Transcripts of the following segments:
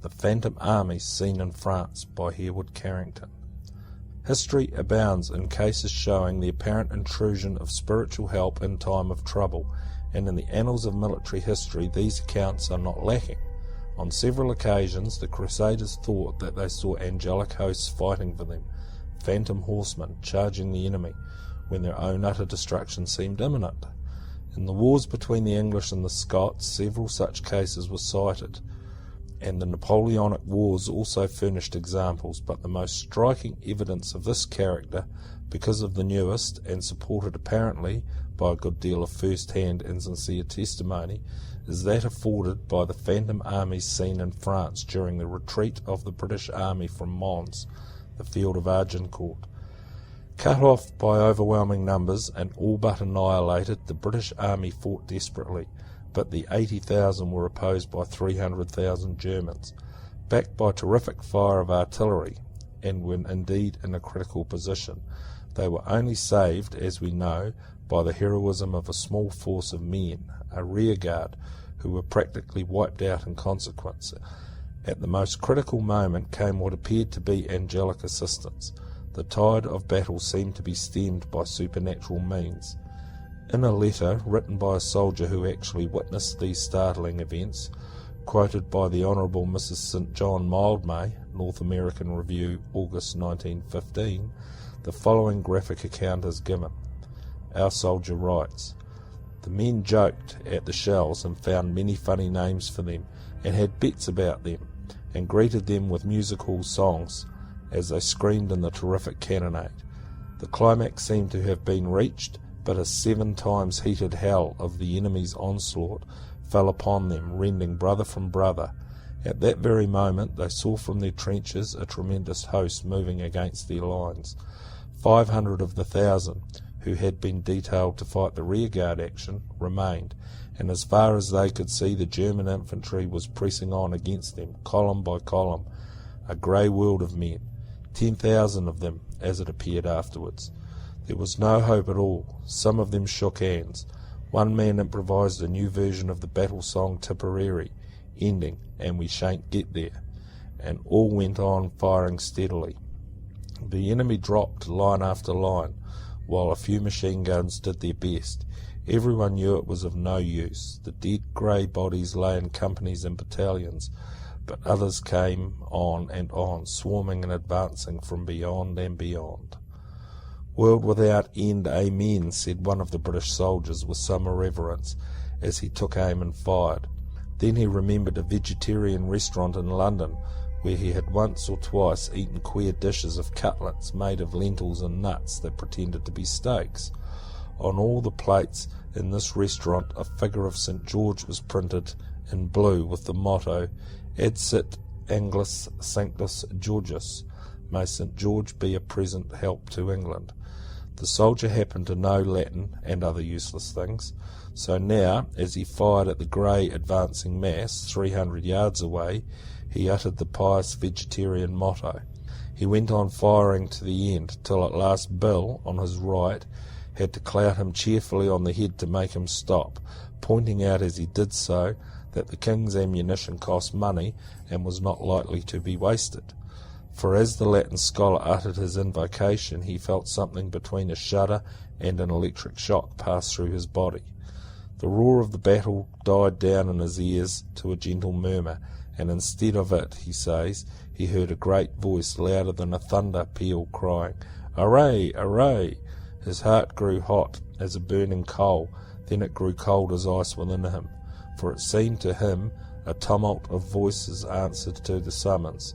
The Phantom Armies Seen in France by Hereward Carrington. History abounds in cases showing the apparent intrusion of spiritual help in time of trouble, and in the annals of military history these accounts are not lacking. On several occasions the Crusaders thought that they saw angelic hosts fighting for them, phantom horsemen charging the enemy, when their own utter destruction seemed imminent. In the wars between the English and the Scots several such cases were cited, and the Napoleonic Wars also furnished examples, but the most striking evidence of this character, because of the newest, and supported apparently by a good deal of first-hand and sincere testimony, is that afforded by the phantom armies seen in France during the retreat of the British army from Mons, the field of Agincourt. Cut off by overwhelming numbers and all but annihilated, the British army fought desperately, but the 80,000 were opposed by 300,000 Germans, backed by terrific fire of artillery, and when indeed in a critical position. They were only saved, as we know, by the heroism of a small force of men, a rearguard, who were practically wiped out in consequence. At the most critical moment came what appeared to be angelic assistance. The tide of battle seemed to be stemmed by supernatural means. In a letter written by a soldier who actually witnessed these startling events, quoted by the Honourable Mrs. St. John Mildmay, North American Review, August 1915, the following graphic account is given. Our soldier writes, "The men joked at the shells and found many funny names for them, and had bets about them, and greeted them with music hall songs as they screamed in the terrific cannonade. The climax seemed to have been reached, but a 7 times heated hell of the enemy's onslaught fell upon them, rending brother from brother. At that very moment they saw from their trenches a tremendous host moving against their lines. 500 of the 1,000, who had been detailed to fight the rearguard action, remained, and as far as they could see the German infantry was pressing on against them, column by column, a grey world of men, 10,000 of them, as it appeared afterwards. There was no hope at all. Some of them shook hands. One man improvised a new version of the battle song Tipperary, ending, 'And we shan't get there,' and all went on firing steadily. The enemy dropped line after line, while a few machine guns did their best. Everyone knew it was of no use. The dead grey bodies lay in companies and battalions, but others came on and on, swarming and advancing from beyond and beyond. 'World without end, amen,' said one of the British soldiers with some irreverence, as he took aim and fired. Then he remembered a vegetarian restaurant in London, where he had once or twice eaten queer dishes of cutlets made of lentils and nuts that pretended to be steaks. On all the plates in this restaurant a figure of St. George was printed in blue with the motto, Adsit Anglis Sanctus Georgius, may St. George be a present help to England. The soldier happened to know Latin and other useless things, so now, as he fired at the grey advancing mass 300 yards away, he uttered the pious vegetarian motto. He went on firing to the end, till at last Bill, on his right, had to clout him cheerfully on the head to make him stop, pointing out as he did so that the king's ammunition cost money and was not likely to be wasted. For as the Latin scholar uttered his invocation, he felt something between a shudder and an electric shock pass through his body. The roar of the battle died down in his ears to a gentle murmur, and instead of it, he says, he heard a great voice louder than a thunder peal crying, "Hooray! Hooray!" His heart grew hot as a burning coal, then it grew cold as ice within him, for it seemed to him a tumult of voices answered to the summons.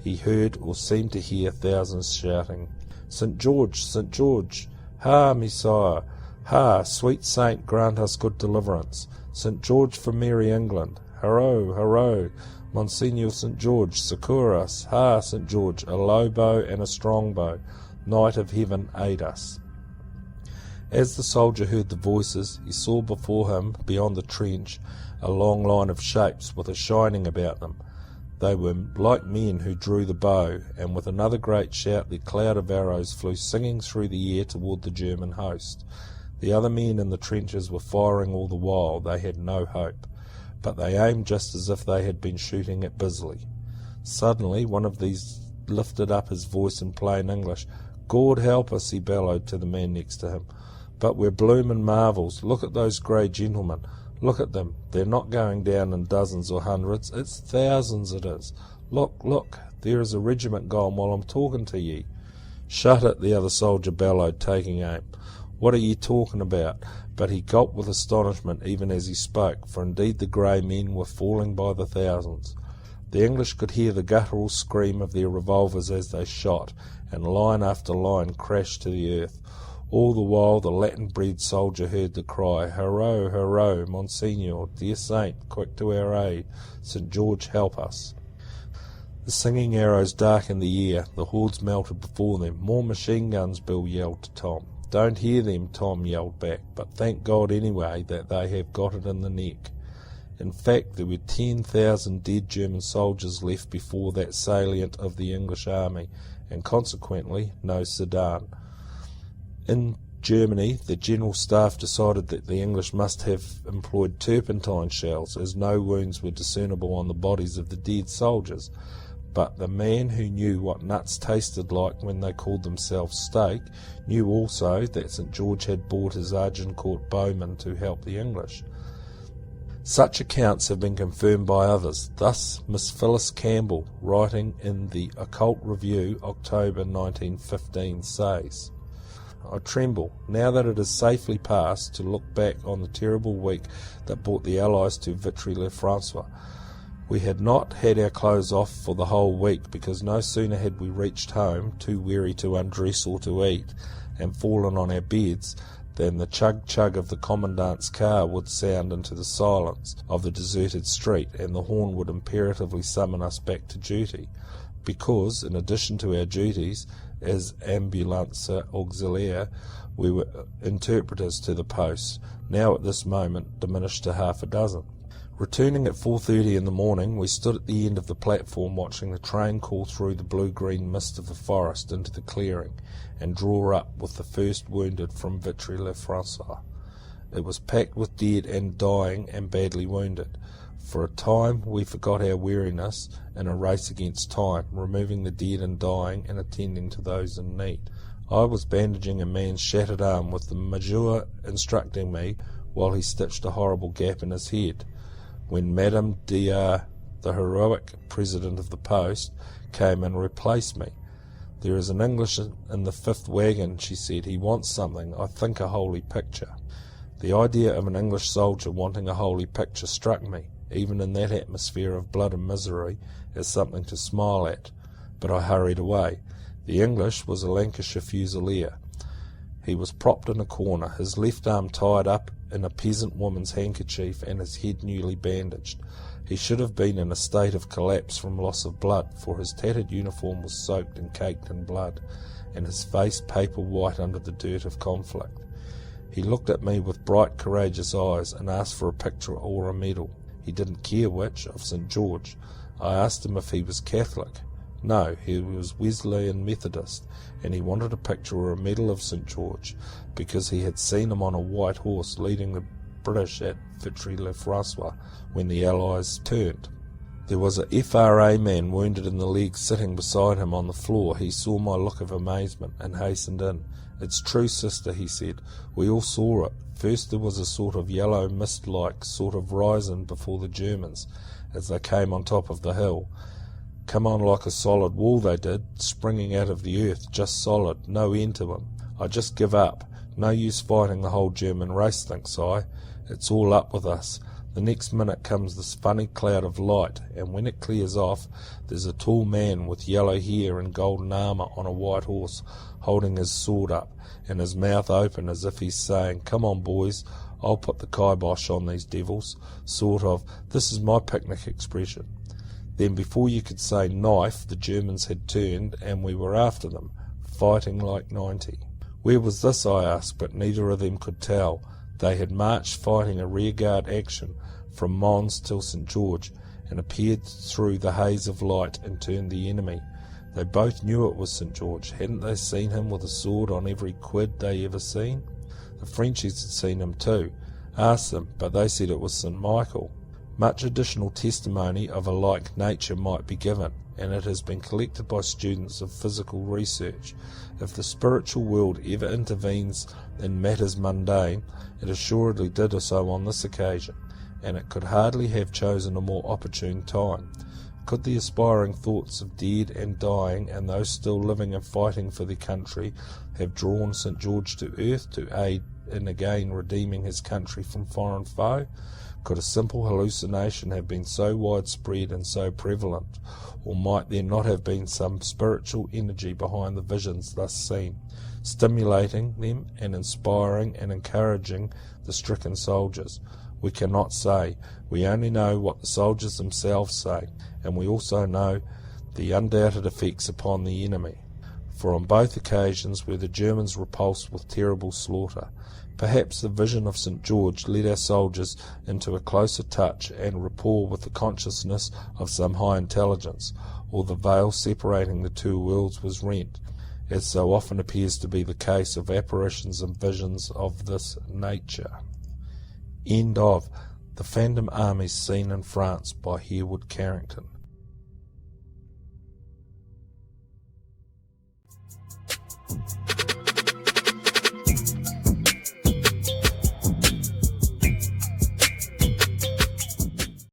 He heard, or seemed to hear, thousands shouting, "St. George! St. George! Ha, Messiah! Ha, sweet saint, grant us good deliverance! St. George for merry England! Hurrah! Hurrah! Monsignor St. George, succour us! Ha, St. George, a low bow and a strong bow! Knight of heaven, aid us!" As the soldier heard the voices, he saw before him, beyond the trench, a long line of shapes with a shining about them. They were like men who drew the bow, and with another great shout their cloud of arrows flew singing through the air toward the German host. The other men in the trenches were firing all the while. They had no hope, but they aimed just as if they had been shooting at Bisley. Suddenly one of these lifted up his voice in plain English. "God help us," he bellowed to the man next to him, "but we're bloomin' marvels. Look at those grey gentlemen. Look at them. They're not going down in dozens or hundreds. It's thousands it is. Look, look, there is a regiment gone while I'm talking to ye." "Shut it," the other soldier bellowed, taking aim. "What are ye talking about?" But he gulped with astonishment even as he spoke, for indeed the grey men were falling by the thousands. The English could hear the guttural scream of their revolvers as they shot, and line after line crashed to the earth. All the while the Latin-bred soldier heard the cry, "Hurrah, hurrah, Monseigneur, dear Saint, quick to our aid, St. George help us." The singing arrows darkened the air, the hordes melted before them. "More machine guns," Bill yelled to Tom. "Don't hear them," Tom yelled back, "but thank God anyway that they have got it in the neck." In fact, there were 10,000 dead German soldiers left before that salient of the English army, and consequently no Sedan. In Germany, the General Staff decided that the English must have employed turpentine shells, as no wounds were discernible on the bodies of the dead soldiers. But the man who knew what nuts tasted like when they called themselves steak knew also that St. George had bought his Agincourt bowmen to help the English. Such accounts have been confirmed by others. Thus Miss Phyllis Campbell, writing in the Occult Review, October 1915, says, "I tremble, now that it is safely past, to look back on the terrible week that brought the Allies to Vitry-le-François. We had not had our clothes off for the whole week, because no sooner had we reached home, too weary to undress or to eat, and fallen on our beds, than the chug-chug of the commandant's car would sound into the silence of the deserted street, and the horn would imperatively summon us back to duty, because, in addition to our duties as ambulance auxiliaire, we were interpreters to the post, now at this moment diminished to half a dozen. Returning at 4:30 in the morning, we stood at the end of the platform watching the train call through the blue-green mist of the forest into the clearing, and draw up with the first wounded from Vitry-le-François. It was packed with dead and dying and badly wounded. For a time we forgot our weariness in a race against time, removing the dead and dying and attending to those in need. I was bandaging a man's shattered arm, with the major instructing me while he stitched a horrible gap in his head, when Madame D.R., the heroic president of the post, came and replaced me. "There is an English in the 5th wagon," she said. "He wants something, I think a holy picture." The idea of an English soldier wanting a holy picture struck me, even in that atmosphere of blood and misery, as something to smile at, but I hurried away. The English was a Lancashire Fusilier. He was propped in a corner, his left arm tied up in a peasant woman's handkerchief, and his head newly bandaged. He should have been in a state of collapse from loss of blood, for his tattered uniform was soaked and caked in blood, and his face paper white under the dirt of conflict. He looked at me with bright, courageous eyes, and asked for a picture or a medal. He didn't care which, of St. George. I asked him if he was Catholic. No, he was Wesleyan Methodist, and he wanted a picture or a medal of St. George, because he had seen him on a white horse leading the British at Vitry-le-François when the Allies turned. There was a FRA man wounded in the leg sitting beside him on the floor. He saw my look of amazement and hastened in. "It's true, sister," he said. "We all saw it. First there was a sort of yellow mist-like sort of rising before the Germans, as they came on top of the hill. Come on like a solid wall they did, springing out of the earth, just solid, no end to them. I just give up. No use fighting the whole German race, thinks I. It's all up with us. The next minute comes this funny cloud of light, and when it clears off, there's a tall man with yellow hair and golden armour on a white horse, holding his sword up, and his mouth open as if he's saying, 'Come on, boys, I'll put the kibosh on these devils,' sort of. This is my picnic expression. Then before you could say knife, the Germans had turned, and we were after them, fighting like 90. Where was this, I asked, but neither of them could tell. They had marched fighting a rearguard action from Mons till St. George, and appeared through the haze of light and turned the enemy. They both knew it was St. George. Hadn't they seen him with a sword on every quid they ever seen? The Frenchies had seen him too. Asked them, but they said it was St. Michael. Much additional testimony of a like nature might be given, and it has been collected by students of physical research. If the spiritual world ever intervenes in matters mundane, it assuredly did so on this occasion, and it could hardly have chosen a more opportune time. Could the aspiring thoughts of dead and dying, and those still living and fighting for their country, have drawn St. George to earth to aid in again redeeming his country from foreign foe? Could a simple hallucination have been so widespread and so prevalent, or might there not have been some spiritual energy behind the visions thus seen, stimulating them and inspiring and encouraging the stricken soldiers? We cannot say. We only know what the soldiers themselves say, and we also know the undoubted effects upon the enemy, for on both occasions were the Germans repulsed with terrible slaughter. Perhaps the vision of St. George led our soldiers into a closer touch and rapport with the consciousness of some high intelligence, or the veil separating the two worlds was rent, as so often appears to be the case of apparitions and visions of this nature. End of The Phantom Armies Seen in France by Hereward Carrington.